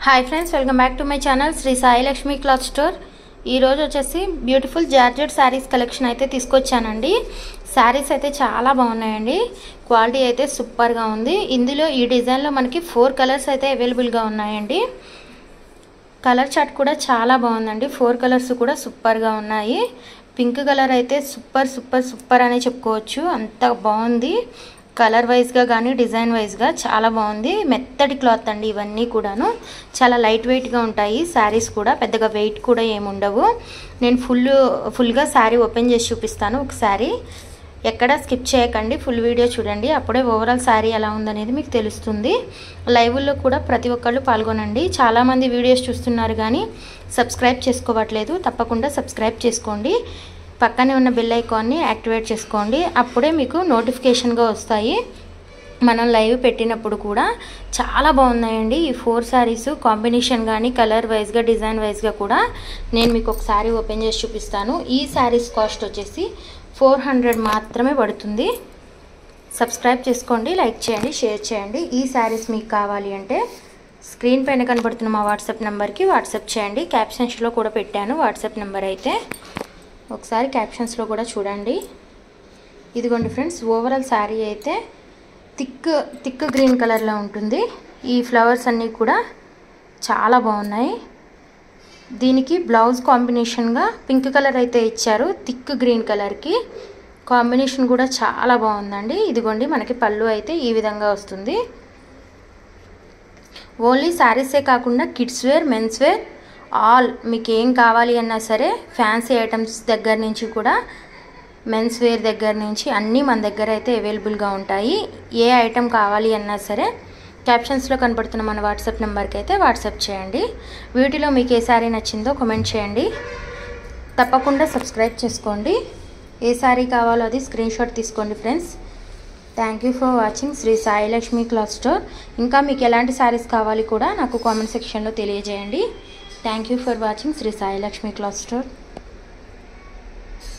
Hi friends, welcome back to my channel Sri Sai Lakshmi cloth store. ఈరోజు వచ్చేసి beautiful georgette saris collection అయితే తీసుకొచ్చానండి. శారీస్ అయితే చాలా బాగున్నాయండి. క్వాలిటీ అయితే సూపర్గా ఉంది. ఇందులో ఈ డిజైన్లో మనకి 4 కలర్స్ అయితే అవైలబుల్గా ఉన్నాయండి. కలర్ చార్ట్ కూడా చాలా బాగుందండి. 4 కలర్స్ కూడా సూపర్గా ఉన్నాయి. పింక్ కలర్ అయితే సూపర్ అనే చెప్పుకోవచ్చు, అంత బాగుంది. కలర్ వైజ్గా కానీ డిజైన్ వైజ్గా చాలా బాగుంది. మెత్తటి క్లాత్ అండి. ఇవన్నీ కూడాను చాలా లైట్ వెయిట్గా ఉంటాయి. శారీస్ కూడా పెద్దగా వెయిట్ కూడా ఏముండవు. నేను ఫుల్గా శారీ ఓపెన్ చేసి చూపిస్తాను. ఒకసారి ఎక్కడ స్కిప్ చేయకండి, ఫుల్ వీడియో చూడండి. అప్పుడే ఓవరాల్ శారీ ఎలా ఉందనేది మీకు తెలుస్తుంది. లైవ్లో కూడా ప్రతి ఒక్కళ్ళు పాల్గొనండి. చాలామంది వీడియోస్ చూస్తున్నారు కానీ సబ్స్క్రైబ్ చేసుకోవట్లేదు. తప్పకుండా సబ్స్క్రైబ్ చేసుకోండి. పక్కనే ఉన్న బెల్ ఐకాన్ని యాక్టివేట్ చేసుకోండి. అప్పుడే మీకు నోటిఫికేషన్గా వస్తాయి మనం లైవ్ పెట్టినప్పుడు కూడా. చాలా బాగున్నాయండి ఈ 4 శారీస్. కాంబినేషన్ కానీ కలర్ వైజ్గా డిజైన్ వైజ్గా కూడా నేను మీకు ఒకసారి ఓపెన్ చేసి చూపిస్తాను. ఈ శారీస్ కాస్ట్ వచ్చేసి 400 మాత్రమే పడుతుంది. సబ్స్క్రైబ్ చేసుకోండి, లైక్ చేయండి, షేర్ చేయండి. ఈ శారీస్ మీకు కావాలి అంటే స్క్రీన్ పైన కనబడుతున్న మా వాట్సాప్ నెంబర్కి వాట్సాప్ చేయండి. క్యాప్షన్స్లో కూడా పెట్టాను వాట్సాప్ నెంబర్ అయితే. ఒకసారి క్యాప్షన్స్లో కూడా చూడండి. ఇదిగోండి ఫ్రెండ్స్, ఓవరాల్ శారీ అయితే థిక్ గ్రీన్ కలర్లో ఉంటుంది. ఈ ఫ్లవర్స్ అన్నీ కూడా చాలా బాగున్నాయి. దీనికి బ్లౌజ్ కాంబినేషన్గా పింక్ కలర్ అయితే ఇచ్చారు. థిక్ గ్రీన్ కలర్కి కాంబినేషన్ కూడా చాలా బాగుందండి. ఇదిగోండి మనకి పళ్ళు అయితే ఈ విధంగా వస్తుంది. ఓన్లీ శారీసే కాకుండా kids wear, men's wear all మీకు ఏం కావాలి అన్నా సరే, ఫ్యాన్సీ ఐటమ్స్ దగ్గర నుంచి కూడా మెన్స్ వేర్ దగ్గర నుంచి అన్నీ మన దగ్గర అయితే అవైలబుల్గా ఉంటాయి. ఏ ఐటమ్ కావాలి అన్నా సరే క్యాప్షన్స్లో కనపడుతున్న మన వాట్సాప్ నెంబర్కి అయితే వాట్సాప్ చేయండి. వీటిలో మీకు ఏ శారీ నచ్చిందో కామెంట్ చేయండి. తప్పకుండా సబ్స్క్రైబ్ చేసుకోండి. ఏ శారీ కావాలో అది స్క్రీన్ షాట్ తీసుకోండి friends. Thank you for watching Sri Sai Lakshmi cloth store. ఇంకా మీకు ఎలాంటి శారీస్ కావాలి కూడా నాకు కామెంట్ సెక్షన్లో తెలియజేయండి. Thank you for watching Sri Sai Lakshmi cloth store.